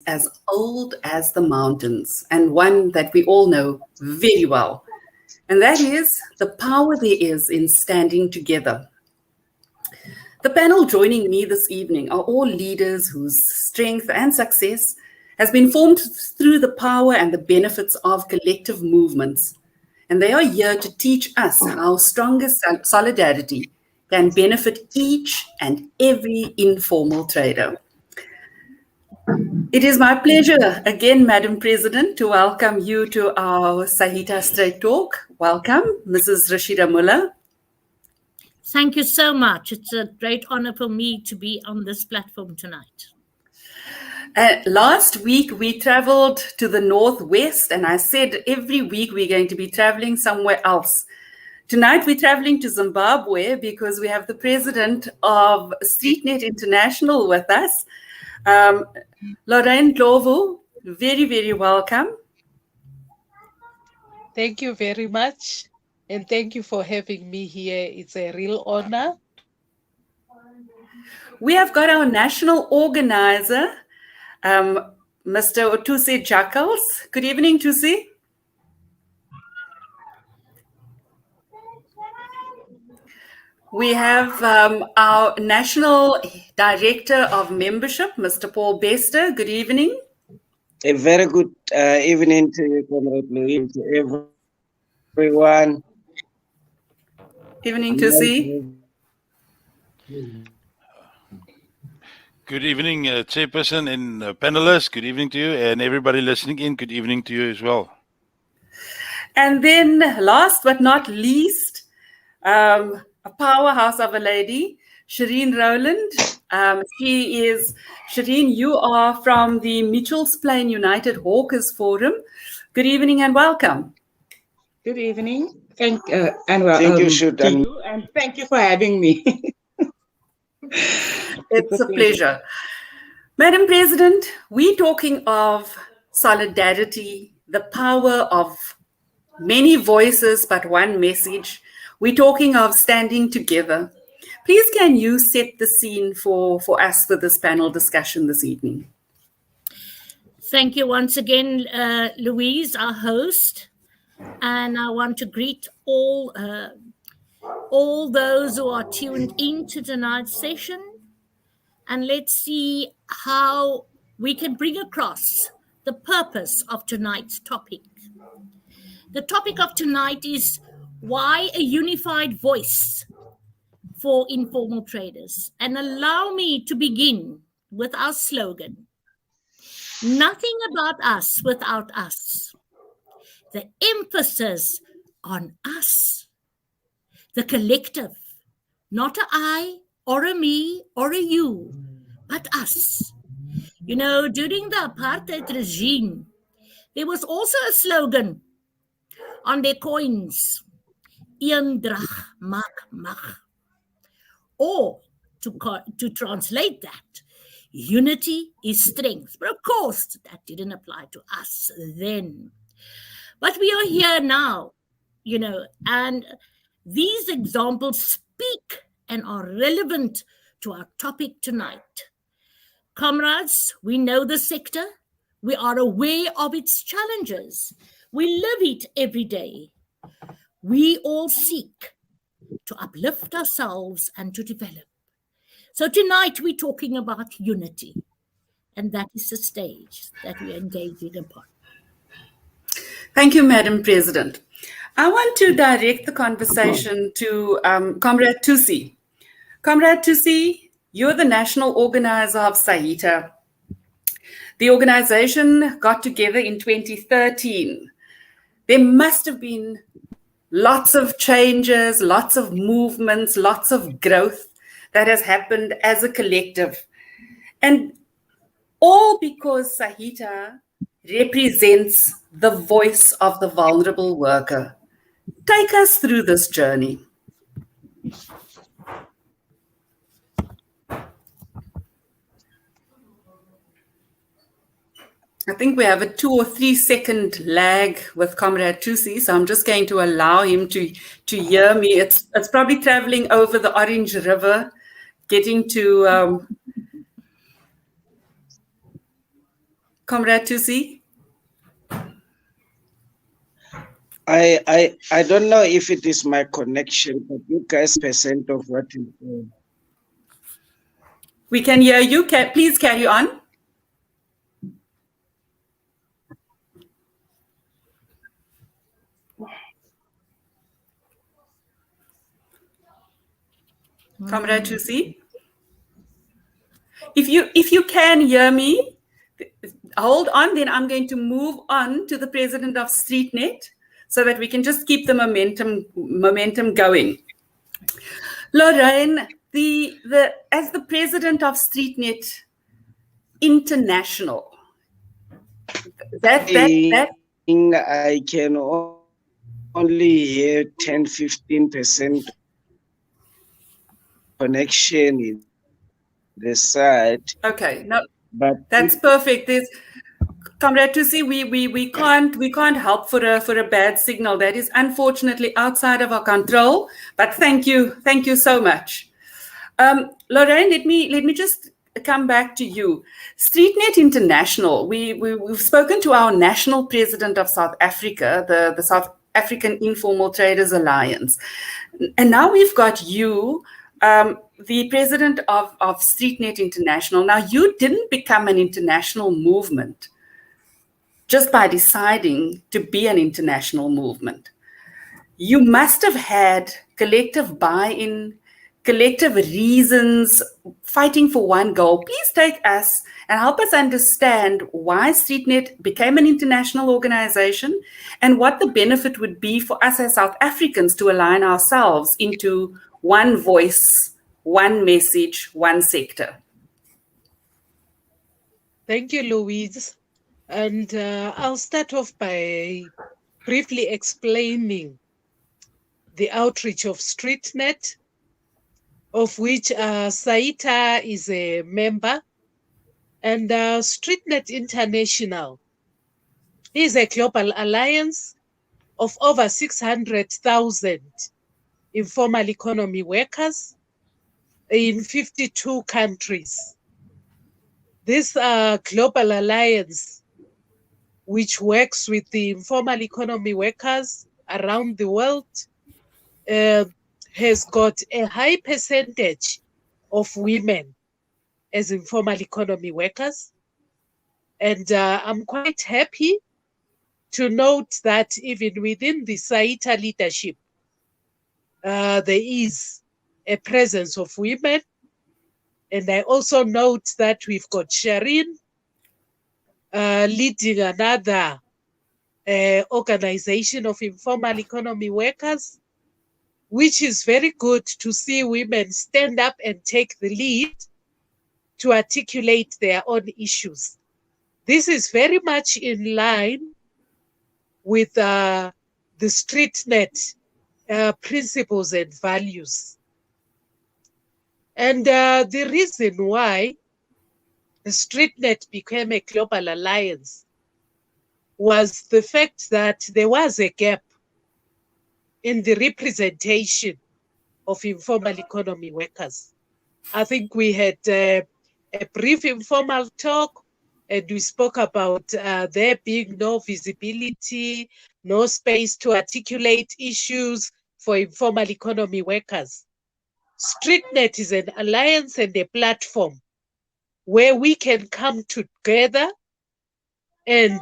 as old as the mountains, and one that we all know very well. And that is the power there is in standing together. The panel joining me this evening are all leaders whose strength and success has been formed through the power and the benefits of collective movements. And they are here to teach us how stronger solidarity can benefit each and every informal trader. It is my pleasure again, Madam President, to welcome you to our Saita Straight Talk. Welcome, Mrs. Rashida Muller. Thank you so much. It's a great honor for me to be on this platform tonight. Last week, we traveled to the Northwest, and I said every week we're going to be traveling somewhere else. Tonight, we're traveling to Zimbabwe because we have the president of StreetNet International with us. Lorraine Glovo, very, very welcome. Thank you very much. And thank you for having me here. It's a real honor. We have got our national organizer, Mr. Otuse Jackals. Good evening, Tusi. We have our National Director of Membership, Mr. Paul Bester. Good evening. A very good evening to you, Comrade Louis, to everyone. Evening, Tusi. Good evening, Chairperson and panelists. Good evening to you, and everybody listening in. Good evening to you as well. And then, last but not least, a powerhouse of a lady, Shireen Rowland. Shireen, you are from the Mitchell's Plain United Hawkers Forum. Good evening and welcome. Good evening. Thank you, and thank you for having me. It's a pleasure. Madam President, we're talking of solidarity, the power of many voices but one message. We're talking of standing together. Please, can you set the scene for us for this panel discussion this evening? Thank you once again, Louise, our host. And I want to greet all those who are tuned into tonight's session. And let's see how we can bring across the purpose of tonight's topic. The topic of tonight is why a unified voice for informal traders. And allow me to begin with our slogan, nothing about us without us. The emphasis on us, the collective, not a I or a me or a you, but us. You know, during the apartheid regime, there was also a slogan on their coins, Eendrag maak mag. Or to translate that, unity is strength. But of course, that didn't apply to us then. But we are here now, you know, and these examples speak and are relevant to our topic tonight. Comrades, we know the sector. We are aware of its challenges. We live it every day. We all seek to uplift ourselves and to develop. So tonight we're talking about unity, and that is the stage that we are engaging upon. Thank you, Madam President. I want to direct the conversation to Comrade Tusi. Comrade Tusi, you're the national organizer of Saita. The organization got together in 2013. There must have been lots of changes, lots of movements, lots of growth that has happened as a collective. And all because Saita represents the voice of the vulnerable worker. Take us through this journey. I think we have a 2 or 3 second lag with Comrade Tusi, so I'm just going to allow him to hear me. It's probably traveling over the Orange River, getting to Comrade Tusi? I don't know if it is my connection, but you guys percent of what you say. We can hear you. Please carry on. Comrade Tusi? If you can hear me, hold on, then I'm going to move on to the president of StreetNet so that we can just keep the momentum going. Lorraine, as the president of StreetNet International, I can only hear 10-15% connection in the side. Okay, no, but that's perfect. Comrade Tusi, we can't help for a bad signal. That is unfortunately outside of our control. But thank you so much, Lorraine. Let me just come back to you. StreetNet International. We've spoken to our national president of South Africa, the South African Informal Traders Alliance, and now we've got you, the president of StreetNet International. Now, you didn't become an international movement just by deciding to be an international movement. You must have had collective buy-in, collective reasons, fighting for one goal. Please take us and help us understand why StreetNet became an international organization and what the benefit would be for us as South Africans to align ourselves into one voice, one message, one sector. Thank you, Louise. And I'll start off by briefly explaining the outreach of StreetNet, of which Saita is a member. And StreetNet International is a global alliance of over 600,000 informal economy workers in 52 countries. This global alliance, which works with the informal economy workers around the world, has got a high percentage of women as informal economy workers. And I'm quite happy to note that even within the Saita leadership, there is a presence of women. And I also note that we've got Shireen leading another organization of informal economy workers, which is very good to see women stand up and take the lead to articulate their own issues. This is very much in line with the StreetNet principles and values. And the reason why StreetNet became a global alliance was the fact that there was a gap in the representation of informal economy workers. I think we had a brief informal talk, and we spoke about there being no visibility, no space to articulate issues for informal economy workers. StreetNet is an alliance and a platform where we can come together and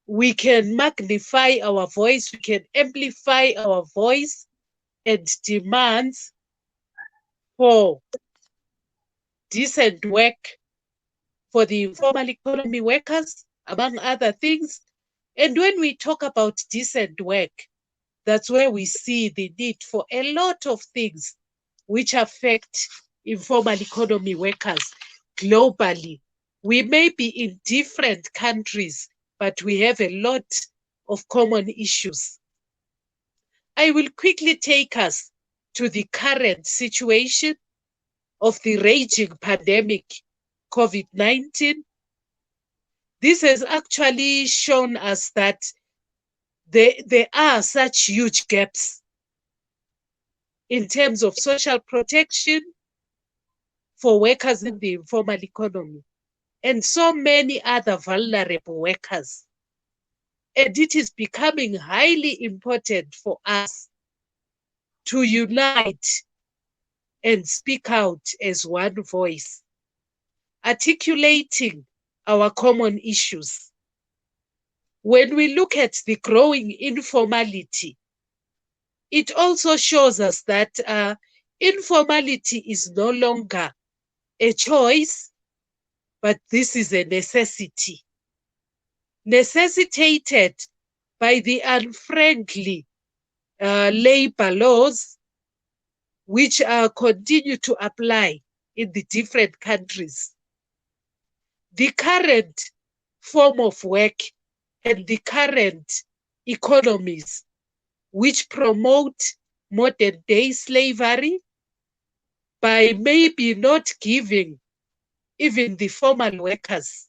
we can magnify our voice, we can amplify our voice and demands for decent work for the informal economy workers, among other things. And when we talk about decent work, that's where we see the need for a lot of things which affect informal economy workers globally. We may be in different countries, but we have a lot of common issues. I will quickly take us to the current situation of the raging pandemic, COVID-19. This has actually shown us that there are such huge gaps in terms of social protection for workers in the informal economy. and so many other vulnerable workers. And it is becoming highly important for us to unite and speak out as one voice, articulating our common issues. When we look at the growing informality, it also shows us that informality is no longer a choice, but this is a necessity, necessitated by the unfriendly labor laws which continue to apply in the different countries. The current form of work and the current economies which promote modern day slavery by maybe not giving even the formal workers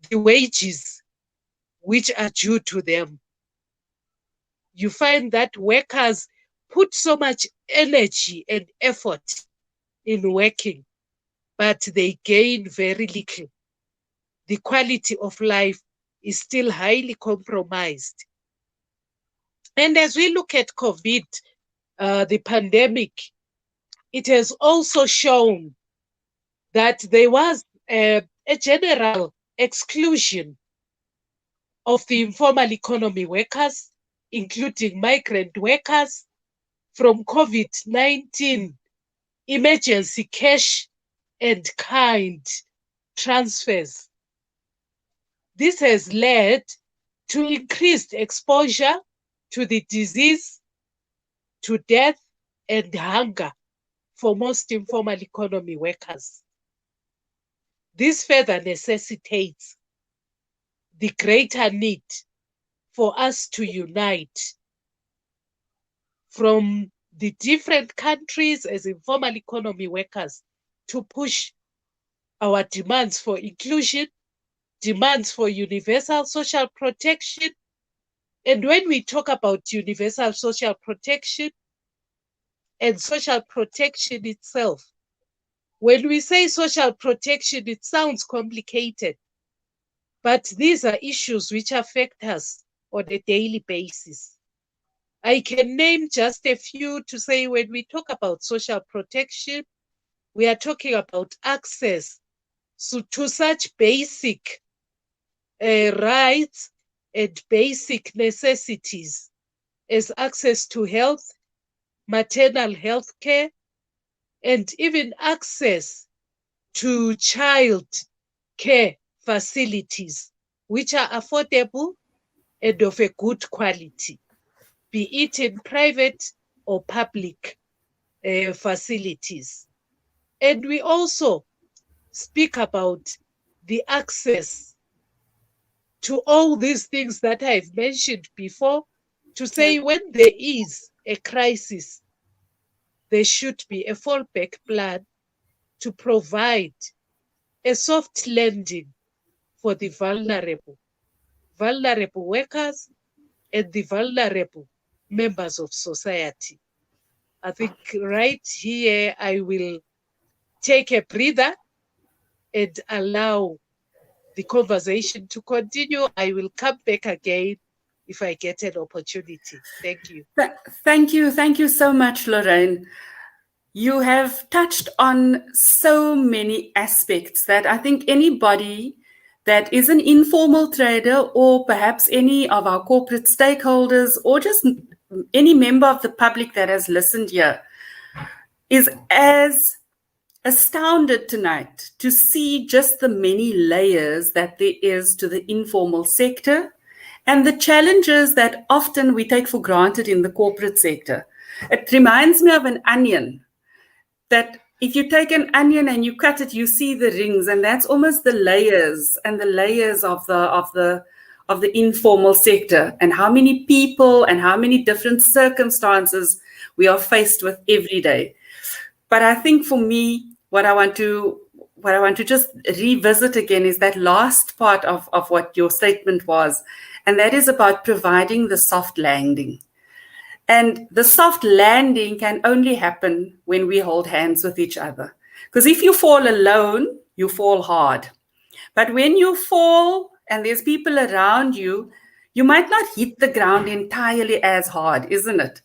the wages which are due to them. You find that workers put so much energy and effort in working, but they gain very little. The quality of life is still highly compromised. And as we look at COVID, the pandemic, it has also shown that there was a general exclusion of the informal economy workers, including migrant workers, from COVID-19 emergency cash and kind transfers. This has led to increased exposure to the disease, to death and hunger for most informal economy workers. This further necessitates the greater need for us to unite from the different countries as informal economy workers to push our demands for inclusion, demands for universal social protection. And when we talk about universal social protection and social protection itself, when we say social protection, it sounds complicated, but these are issues which affect us on a daily basis. I can name just a few to say when we talk about social protection, we are talking about access to such basic rights and basic necessities as access to health, maternal health care, and even access to child care facilities, which are affordable and of a good quality, be it in private or public facilities. And we also speak about the access to all these things that I've mentioned before, to say when there is a crisis, there should be a fallback plan to provide a soft landing for the vulnerable workers and the vulnerable members of society. I think right here I will take a breather and allow the conversation to continue. I will come back again if I get an opportunity. Thank you. Thank you. Thank you so much, Lorraine. You have touched on so many aspects that I think anybody that is an informal trader, or perhaps any of our corporate stakeholders, or just any member of the public that has listened here, is as astounded tonight to see just the many layers that there is to the informal sector and the challenges that often we take for granted in the corporate sector. It reminds me of an onion, that if you take an onion and you cut it, you see the rings, and that's almost the layers and the layers of the informal sector, and how many people and how many different circumstances we are faced with every day. But I think for me, what I want to just revisit again is that last part of what your statement was, and that is about providing the soft landing. And the soft landing can only happen when we hold hands with each other. Because if you fall alone, you fall hard. But when you fall and there's people around you, you might not hit the ground entirely as hard, isn't it?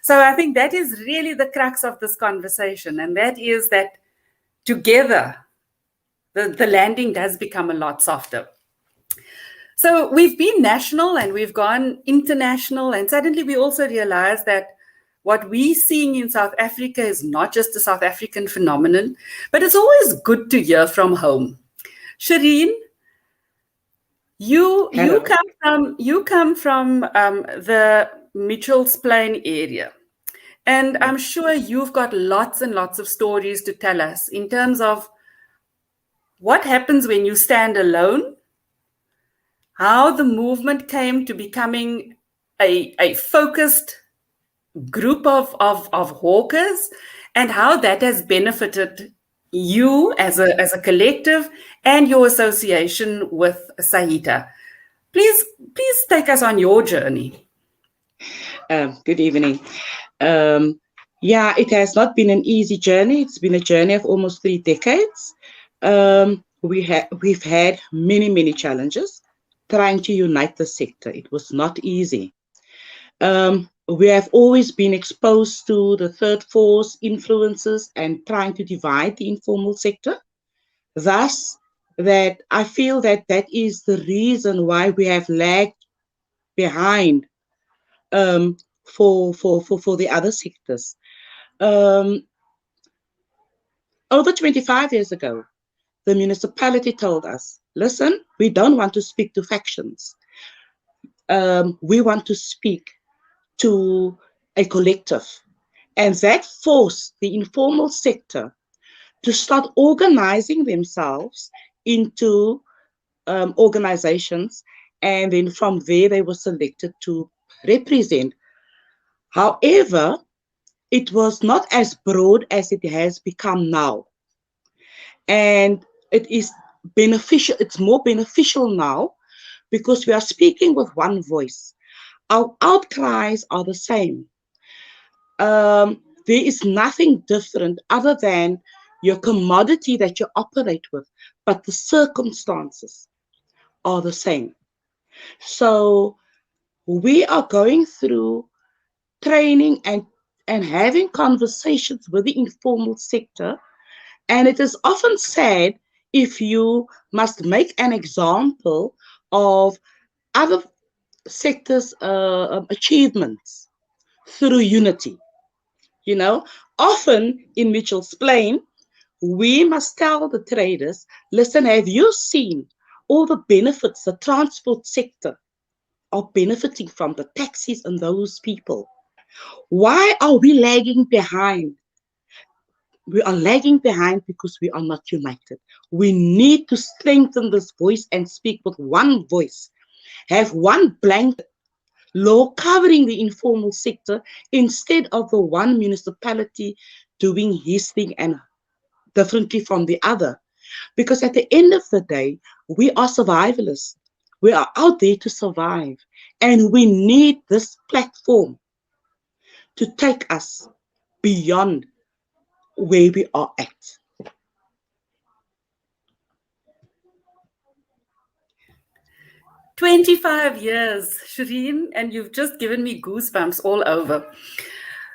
So I think that is really the crux of this conversation. And that is that together, the landing does become a lot softer. So we've been national and we've gone international, and suddenly we also realize that what we're seeing in South Africa is not just a South African phenomenon, but it's always good to hear from home. Shireen, you come from the Mitchells Plain area, and I'm sure you've got lots and lots of stories to tell us in terms of what happens when you stand alone, how the movement came to becoming a focused group of hawkers, and how that has benefited you as a collective and your association with Saita. Please take us on your journey. Good evening. Yeah, it has not been an easy journey. It's been a journey of almost 3 decades. We've had many challenges trying to unite the sector. It was not easy. We have always been exposed to the third force influences and trying to divide the informal sector. Thus, that I feel that is the reason why we have lagged behind for the other sectors. Over 25 years ago, the municipality told us, listen, we don't want to speak to factions. We want to speak to a collective. And that forced the informal sector to start organizing themselves into organizations. And then from there, they were selected to represent. However, it was not as broad as it has become now. And it is beneficial. It's more beneficial now because we are speaking with one voice. Our outcries are the same. There is nothing different other than your commodity that you operate with, but the circumstances are the same. So we are going through training and having conversations with the informal sector. And it is often said, if you must make an example of other sectors' achievements through unity. You know, often in Mitchells Plain, we must tell the traders, listen, have you seen all the benefits the transport sector are benefiting from, the taxis and those people? Why are we lagging behind? We are lagging behind because we are not united. We need to strengthen this voice and speak with one voice. Have one blanket law covering the informal sector instead of the one municipality doing his thing and differently from the other. Because at the end of the day, we are survivalists. We are out there to survive. And we need this platform to take us beyond where we are at. "25 years, Shireen, and you've just given me goosebumps all over.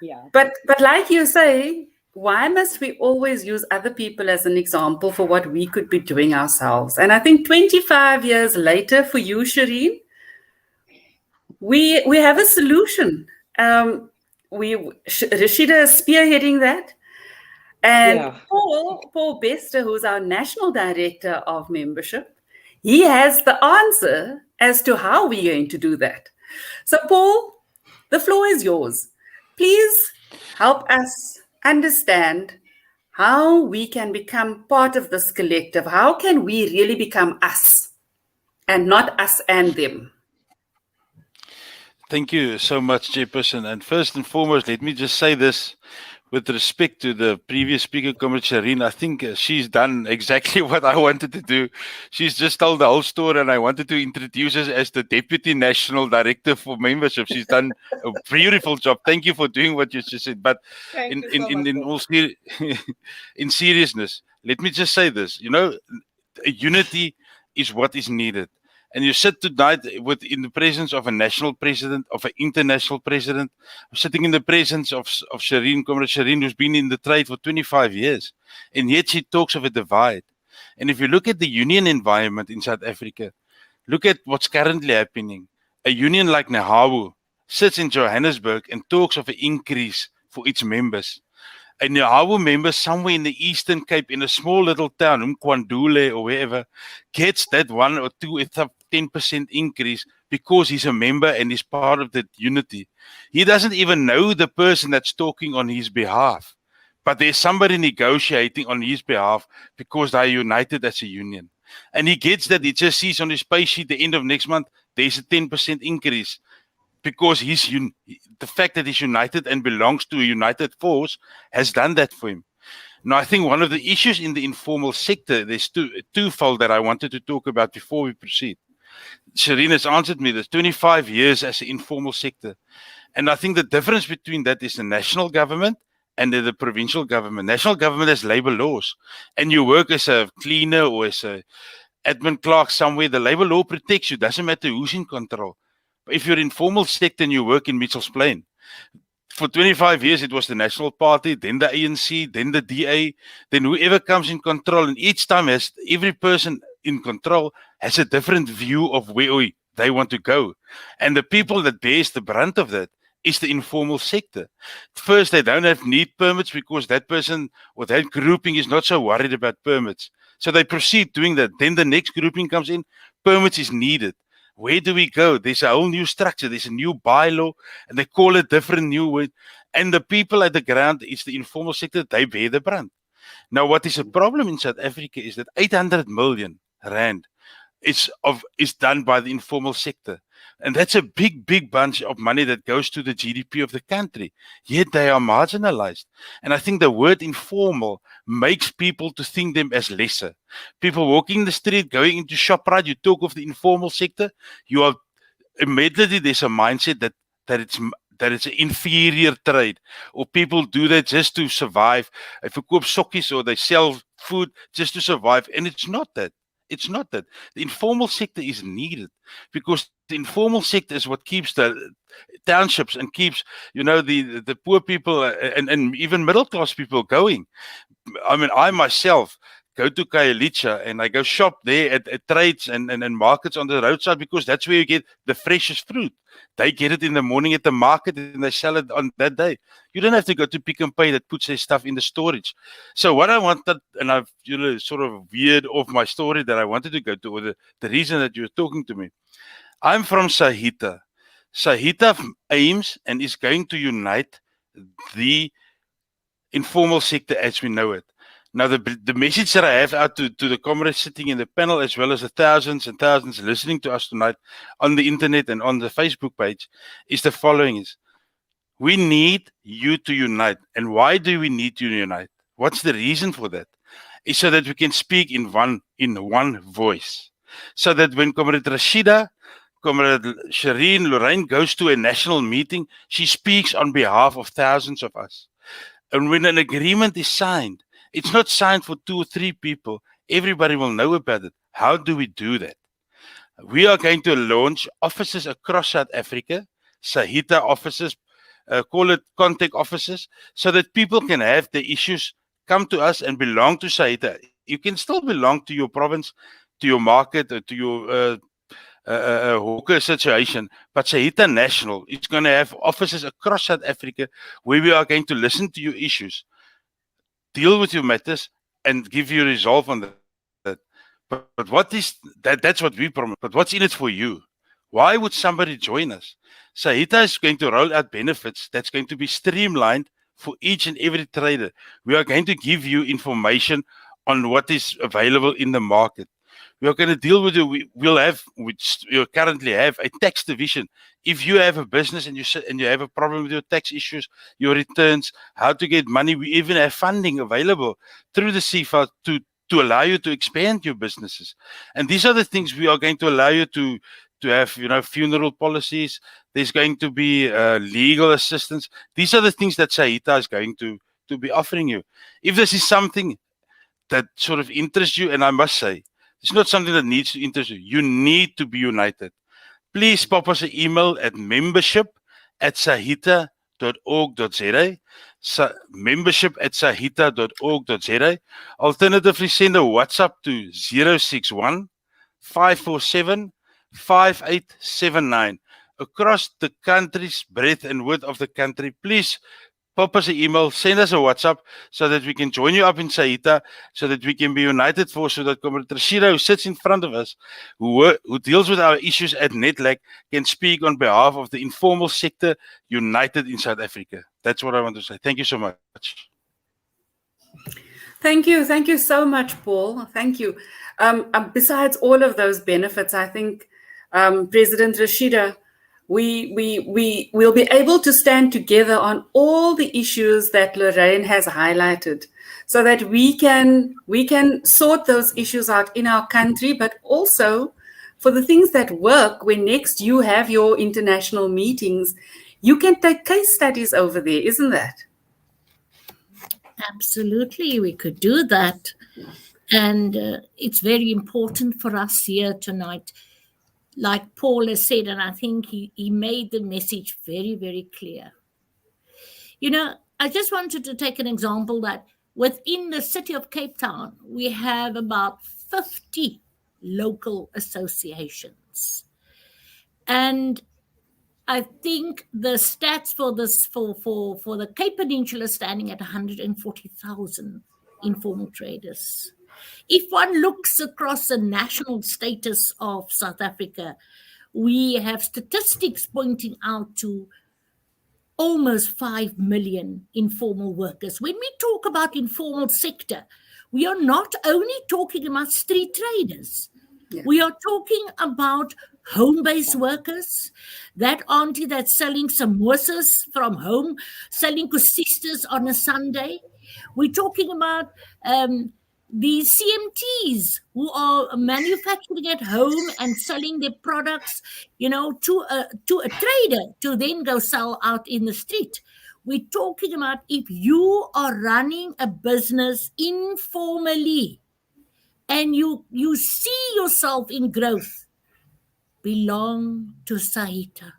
Yeah. But like you say, why must we always use other people as an example for what we could be doing ourselves? And I think 25 years later for you, Shireen, we have a solution. Rashida is spearheading that. And Paul Bester, who's our National Director of Membership, he has the answer as to how we're going to do that. So, Paul, the floor is yours. Please help us understand how we can become part of this collective. How can we really become us and not us and them? Thank you so much, Chairperson. And first and foremost, let me just say this. With respect to the previous speaker, Comrade Shireen, I think she's done exactly what I wanted to do. She's just told the whole story, and I wanted to introduce her as the Deputy National Director for Membership. She's done a beautiful job. Thank you for doing what you just said. But in seriousness, let me just say this, unity is what is needed. And you sit tonight in the presence of a national president, of an international president, sitting in the presence of Shireen, Comrade Shireen, who's been in the trade for 25 years. And yet she talks of a divide. And if you look at the union environment in South Africa, look at what's currently happening. A union like Nehawu sits in Johannesburg and talks of an increase for its members. A Nehawu member somewhere in the Eastern Cape, in a small little town, Mkwandule or wherever, gets that 1 or 2 or 10% increase because he's a member and he's part of that unity. He doesn't even know the person that's talking on his behalf, but there's somebody negotiating on his behalf because they're united as a union. And he gets that. He just sees on his pay sheet the end of next month, there's a 10% increase because the fact that he's united and belongs to a united force has done that for him. Now, I think one of the issues in the informal sector, there's twofold that I wanted to talk about before we proceed. Shireen has answered me, there's 25 years as an informal sector. And I think the difference between that is the national government and the provincial government. National government has labor laws, and you work as a cleaner or as a admin clerk somewhere, the labor law protects you. Doesn't matter who's in control. But if you're in formal sector and you work in Mitchell's Plain, for 25 years it was the National Party, then the ANC, then the DA, then whoever comes in control, and each time every person in control has a different view of where they want to go. And the people that bears the brunt of that is the informal sector. First, they don't need permits because that person or that grouping is not so worried about permits. So they proceed doing that. Then the next grouping comes in, permits is needed. Where do we go? There's a whole new structure. There's a new bylaw, and they call it different new word. And the people at the ground, it's the informal sector, they bear the brunt. Now, what is a problem in South Africa is that 800 million rand is done by the informal sector. And that's a big, big bunch of money that goes to the GDP of the country. Yet they are marginalized. And I think the word informal makes people to think them as lesser. People walking the street, going into ShopRite, you talk of the informal sector, you are immediately, there's a mindset that it's an inferior trade, or people do that just to survive. If you koop sokkies or they sell food just to survive, and it's not that. It's not that. The informal sector is needed because the informal sector is what keeps the townships and keeps, the poor people and even middle class people going. I mean, I myself go to Khayelitsha and I go shop there at trades and markets on the roadside because that's where you get the freshest fruit. They get it in the morning at the market and they sell it on that day. You don't have to go to Pick n Pay that puts their stuff in the storage. So what I wanted, and I've sort of veered off my story that I wanted to go to, or the reason that you're talking to me. I'm from Saita. Saita aims and is going to unite the informal sector as we know it. Now, the message that I have out to the comrades sitting in the panel, as well as the thousands and thousands listening to us tonight on the internet and on the Facebook page, is the following: we need you to unite. And why do we need you to unite? What's the reason for that? It's so that we can speak in one voice. So that when Comrade Rashida, Comrade Shireen, Lorraine goes to a national meeting, she speaks on behalf of thousands of us. And when an agreement is signed, it's not signed for 2 or 3 people. Everybody will know about it. How do we do that? We are going to launch offices across South Africa, Saita offices, call it contact offices, so that people can have the issues come to us and belong to Saita. You can still belong to your province, to your market, or to your hawker situation, but Saita National is going to have offices across South Africa where we are going to listen to your issues, deal with your matters, and give you a resolve on that. But what is that? That's what we promise. But what's in it for you? Why would somebody join us? Saita is going to roll out benefits that's going to be streamlined for each and every trader. We are going to give you information on what is available in the market. We are going to deal with it. We currently have a tax division. If you have a business and you have a problem with your tax issues, your returns, how to get money, we even have funding available through the CFA to allow you to expand your businesses. And these are the things we are going to allow you to have, funeral policies. There's going to be legal assistance. These are the things that Saita is going to be offering you. If this is something that sort of interests you, and I must say, it's not something that needs to interest you. You need to be united. Please pop us an email at membership@sahita.org.za. Membership@sahita.org.za. Alternatively, send a WhatsApp to 061 547 5879 across the country's breadth and width of the country. Please pop us an email, send us a WhatsApp so that we can join you up in Saita, so that we can be united for, so that Comrade Rashida, who sits in front of us, who deals with our issues at NEDLAC, can speak on behalf of the informal sector united in South Africa. That's what I want to say. Thank you so much. Thank you. Thank you so much, Paul. Thank you. Besides all of those benefits, I think, President Rashida, we'll be able to stand together on all the issues that Lorraine has highlighted, so that we can sort those issues out in our country, but also for the things that work. When next you have your international meetings, you can take case studies over there, isn't that? Absolutely, we could do that. And it's very important for us here tonight. Like Paul has said, and I think he made the message very, very clear. You know, I just wanted to take an example that within the city of Cape Town, we have about 50 local associations. And I think the stats for this for the Cape Peninsula standing at 140,000 informal traders. If one looks across the national status of South Africa, we have statistics pointing out to almost 5 million informal workers. When we talk about informal sector, we are not only talking about street traders. Yeah. We are talking about home-based workers, that auntie that's selling samosas from home, selling kusistas on a Sunday. We're talking about the CMTs who are manufacturing at home and selling their products, you know, to a trader to then go sell out in the street. We're talking about if you are running a business informally and you see yourself in growth, belong to Saita.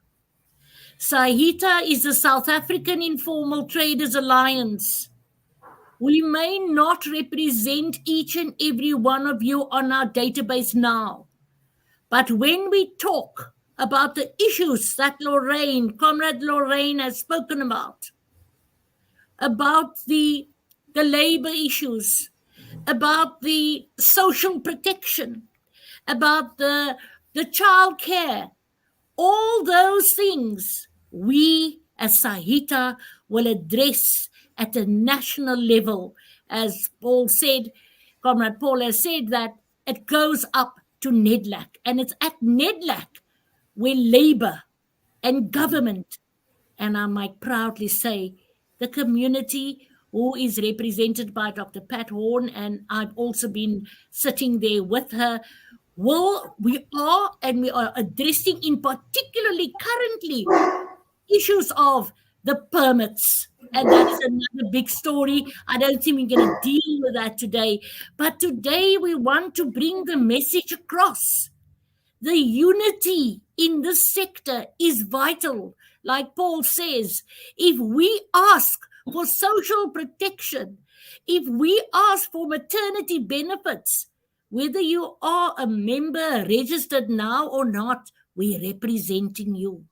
Saita is the South African Informal Traders Alliance. We may not represent each and every one of you on our database now, but when we talk about the issues that Comrade Lorraine has spoken about the labor issues, about the social protection, about the child care, all those things we as Saita will address at a national level. As Paul said, Comrade Paul has said that it goes up to NEDLAC, and it's at NEDLAC where labor and government, and I might proudly say the community who is represented by Dr. Pat Horn, and I've also been sitting there with her, we are addressing in particularly currently issues of the permits. And that is another big story. I don't think we're going to deal with that today. But today we want to bring the message across. The unity in this sector is vital. Like Paul says, if we ask for social protection, if we ask for maternity benefits, whether you are a member registered now or not, we're representing you.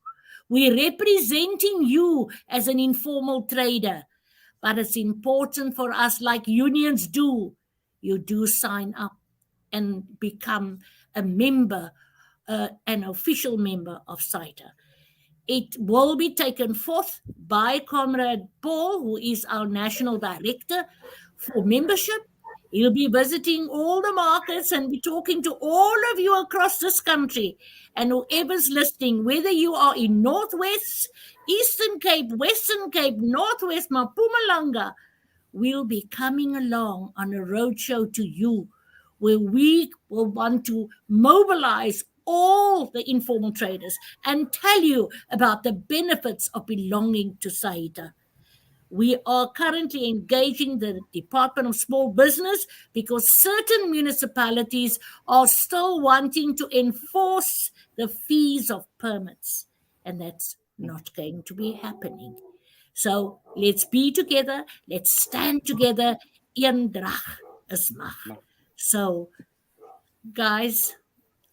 We're representing you as an informal trader. But it's important for us, like unions do, you do sign up and become a member, an official member of Saita. It will be taken forth by Comrade Paul, who is our National Director for membership. He'll be visiting all the markets and be talking to all of you across this country. And whoever's listening, whether you are in Northwest, Eastern Cape, Western Cape, Northwest, Mpumalanga, we'll be coming along on a roadshow to you where we will want to mobilize all the informal traders and tell you about the benefits of belonging to Saita. We are currently engaging the Department of Small Business because certain municipalities are still wanting to enforce the fees of permits, and that's not going to be happening. So let's be together, let's stand together. Een drag is mag. So, guys,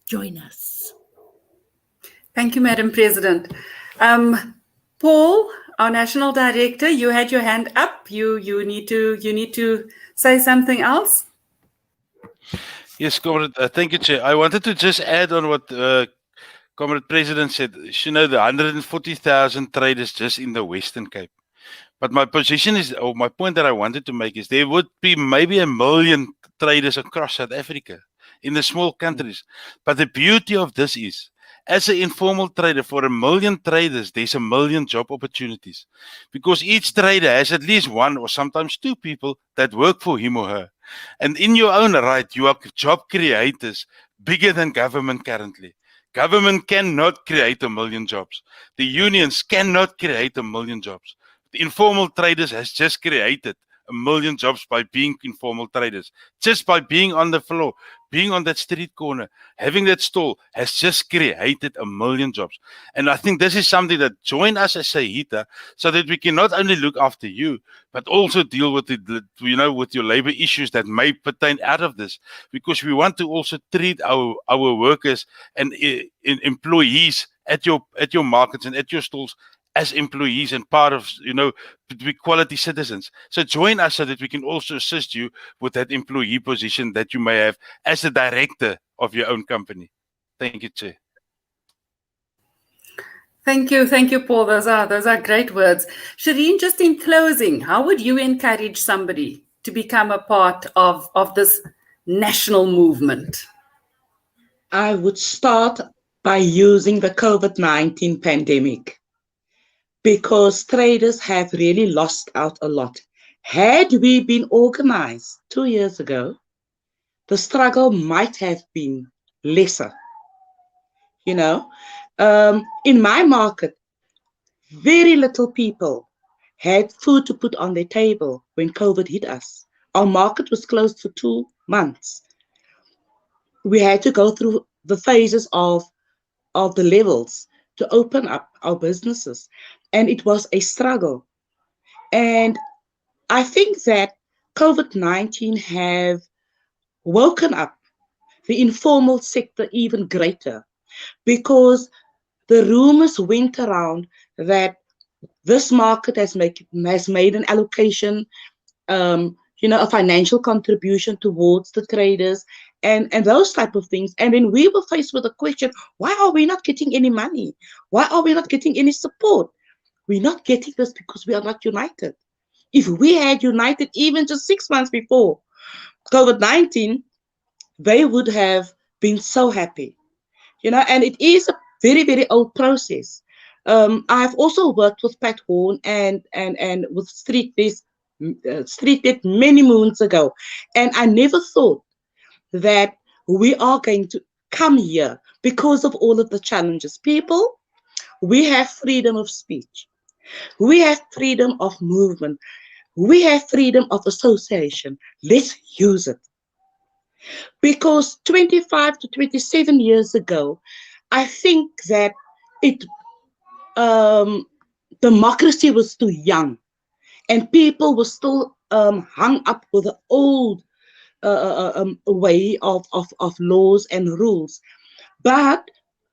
join us. Thank you, Madam President. Paul, our National Director, you had your hand up. You need to say something else. Yes, Comrade. Thank you, Chair. I wanted to just add on what Comrade President said. You know, the 140,000 traders just in the Western Cape. But my position is, or my point that I wanted to make is, there would be maybe 1 million traders across South Africa in the small countries. But the beauty of this is, as an informal trader, for 1 million traders, there's 1 million job opportunities. Because each trader has at least one or sometimes two people that work for him or her. And in your own right, you are job creators bigger than government currently. Government cannot create 1 million jobs. The unions cannot create 1 million jobs. The informal traders has just created 1 million jobs by being informal traders. Just by being on the floor, being on that street corner, having that stall has just created 1 million jobs. And I think this is something that join us as Saita so that we can not only look after you, but also deal with the, with your labor issues that may pertain out of this. Because we want to also treat our workers and employees at your markets and at your stalls as employees and part of, to be quality citizens. So join us so that we can also assist you with that employee position that you may have as the director of your own company. Thank you, Chair. Thank you, Paul. Those are great words. Shireen, just in closing, how would you encourage somebody to become a part of this national movement? I would start by using the COVID-19 pandemic, because traders have really lost out a lot. Had we been organized 2 years ago, the struggle might have been lesser. In my market, very little people had food to put on their table when COVID hit us. Our market was closed for 2 months. We had to go through the phases of the levels to open up our businesses. And it was a struggle. And I think that COVID-19 have woken up the informal sector even greater, because the rumors went around that this market has made an allocation, a financial contribution towards the traders and those type of things. And then we were faced with the question, why are we not getting any money? Why are we not getting any support? We're not getting this because we are not united. If we had united even just 6 months before COVID-19, they would have been so happy. And it is a very, very old process. I've also worked with Pat Horn and with Street Debt many moons ago. And I never thought that we are going to come here because of all of the challenges. People, we have freedom of speech. We have freedom of movement. We have freedom of association. Let's use it. Because 25 to 27 years ago, I think that democracy was too young, and people were still hung up with the old way of laws and rules. But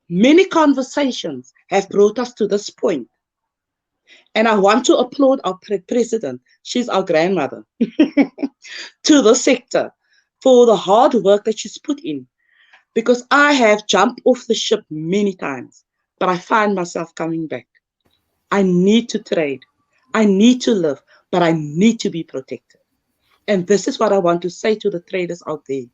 many conversations have brought us to this point. And I want to applaud our president, she's our grandmother, to the sector for the hard work that she's put in. Because I have jumped off the ship many times, but I find myself coming back. I need to trade. I need to live, but I need to be protected. And this is what I want to say to the traders out there.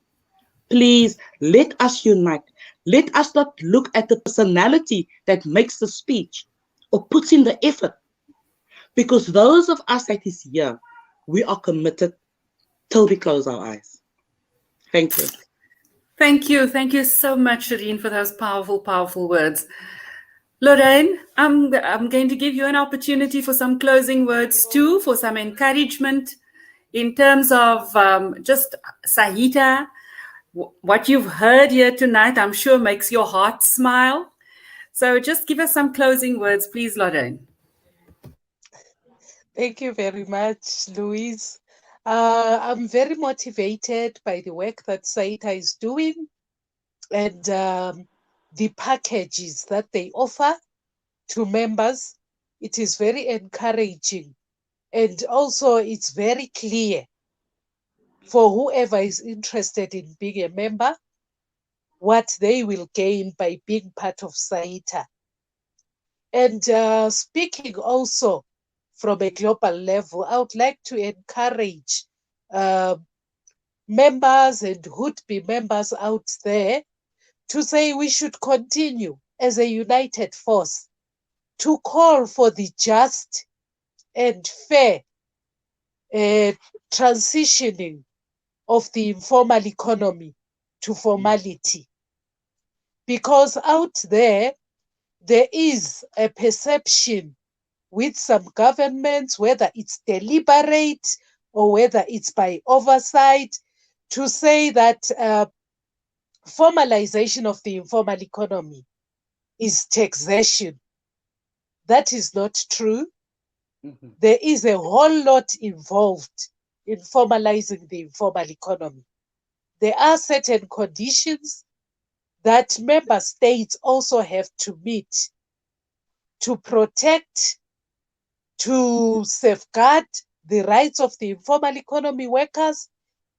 Please, let us unite. Let us not look at the personality that makes the speech or puts in the effort. Because those of us that is here, we are committed till we close our eyes. Thank you. Thank you. Thank you so much, Shireen, for those powerful, powerful words. Lorraine, I'm going to give you an opportunity for some closing words too, for some encouragement in terms of just Saita. What you've heard here tonight, I'm sure makes your heart smile. So just give us some closing words, please, Lorraine. Thank you very much, Louise. I'm very motivated by the work that Saita is doing and the packages that they offer to members. It is very encouraging. And also, it's very clear for whoever is interested in being a member what they will gain by being part of Saita. And speaking also from a global level, I would like to encourage members and would-be members out there to say we should continue as a united force to call for the just and fair transitioning of the informal economy to formality. Because out there is a perception with some governments, whether it's deliberate or whether it's by oversight, to say that formalization of the informal economy is taxation. That is not true. Mhm. There is a whole lot involved in formalizing the informal economy. There are certain conditions that member states also have to meet to protect, to safeguard the rights of the informal economy workers,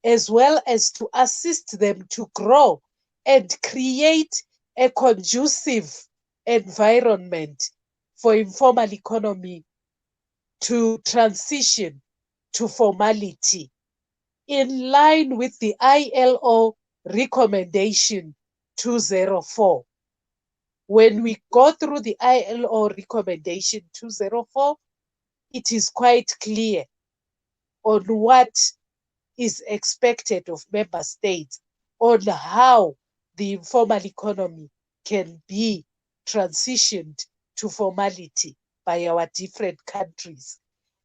as well as to assist them to grow and create a conducive environment for informal economy to transition to formality in line with the ILO recommendation 204. When we go through the ILO recommendation 204, it is quite clear on what is expected of member states, on how the informal economy can be transitioned to formality by our different countries.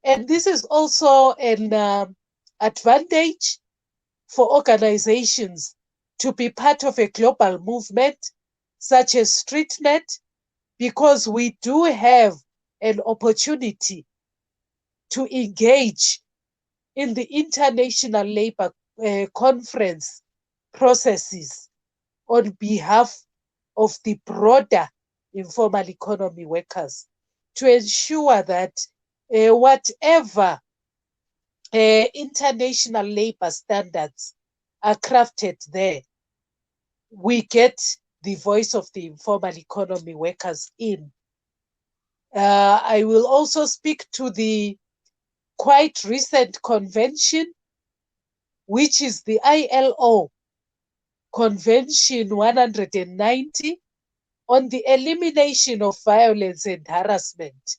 And this is also an advantage for organizations to be part of a global movement such as StreetNet, because we do have an opportunity to engage in the International Labour Conference processes on behalf of the broader informal economy workers to ensure that whatever international labor standards are crafted there, we get the voice of the informal economy workers in. I will also speak to the quite recent convention, which is the ILO Convention 190 on the elimination of violence and harassment.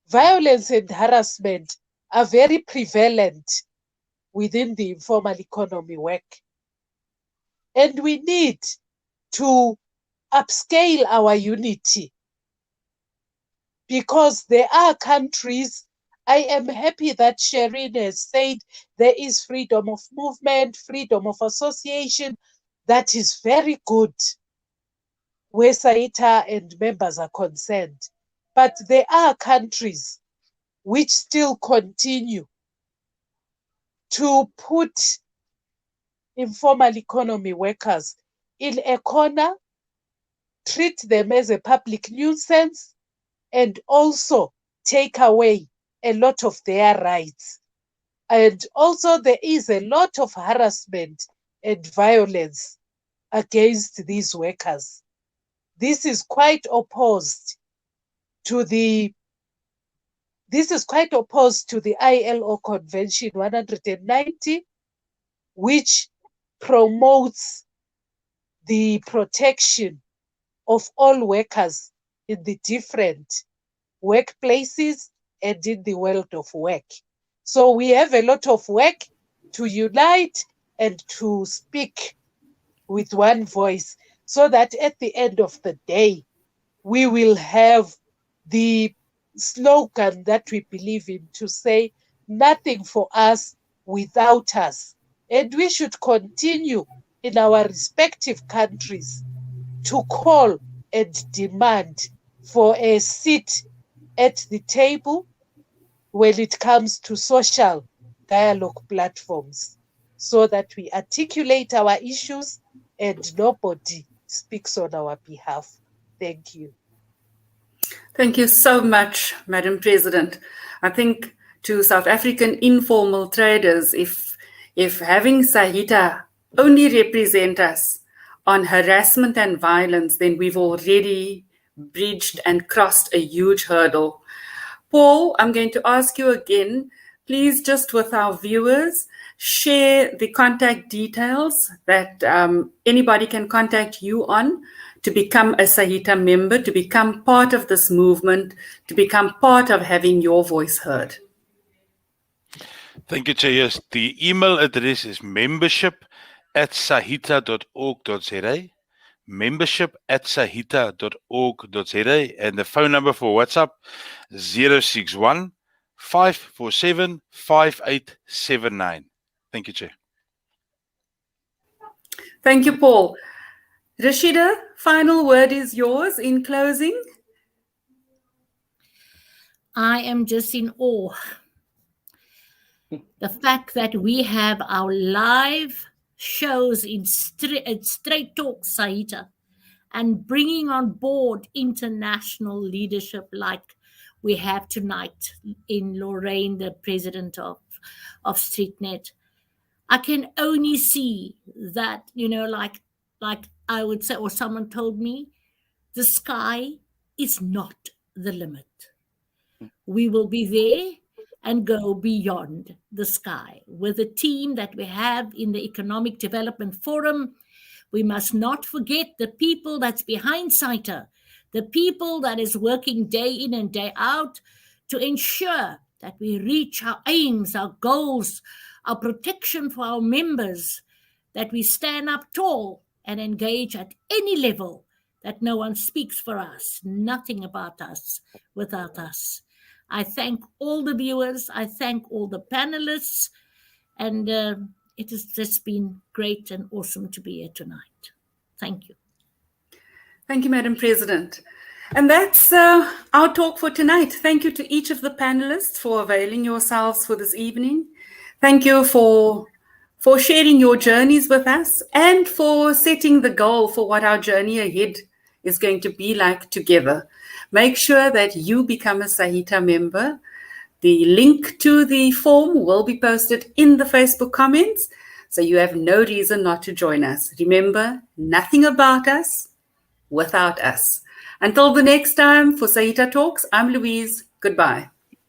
Violence and harassment are very prevalent within the informal economy work. And we need to upscale our unity, because there are countries. I am happy that Shireen has said there is freedom of movement, freedom of association. That is very good where Saita and members are concerned. But there are countries which still continue to put informal economy workers in a corner, treat them as a public nuisance, and also take away a lot of their rights. And also there is a lot of harassment and violence against these workers. This is quite opposed to the ILO Convention 190, which promotes the protection of all workers in the different workplaces and in the world of work. So we have a lot of work to unite and to speak with one voice, so that at the end of the day, we will have the slogan that we believe in to say, nothing for us without us. And we should continue in our respective countries to call and demand for a seat at the table when it comes to social dialogue platforms, so that we articulate our issues and nobody speaks on our behalf. Thank you. Thank you so much, Madam President. I think to South African informal traders, if having Saita only represent us on harassment and violence, then we've already bridged and crossed a huge hurdle. Paul, I'm going to ask you again, please, just with our viewers, share the contact details that anybody can contact you on to become a Saita member, to become part of this movement, to become part of having your voice heard. Thank you, Chair. Yes, the email address is membership@sahita.org.za, membership@sahita.org.za, and the phone number for WhatsApp 061 547 5879. Thank you, Chair. Thank you, Paul. Rashida, final word is yours in closing. I am just in awe. The fact that we have our live shows in Straight Talk Saita and bringing on board international leadership like we have tonight in Lorraine, the president of StreetNet. I can only see that, like I would say, or someone told me, the sky is not the limit. We will be there and go beyond the sky. With the team that we have in the Economic Development Forum, we must not forget the people that's behind Saita, the people that is working day in and day out to ensure that we reach our aims, our goals, our protection for our members, that we stand up tall and engage at any level, that no one speaks for us, nothing about us without us. I thank all the viewers, I thank all the panelists, and it has just been great and awesome to be here tonight. Thank you. Thank you, Madam President. And that's our talk for tonight. Thank you to each of the panelists for availing yourselves for this evening. Thank you for sharing your journeys with us and for setting the goal for what our journey ahead is going to be like together. Make sure that you become a Saita member. The link to the form will be posted in the Facebook comments, so you have no reason not to join us. Remember, nothing about us without us. Until the next time for Saita Talks, I'm Louise. Goodbye.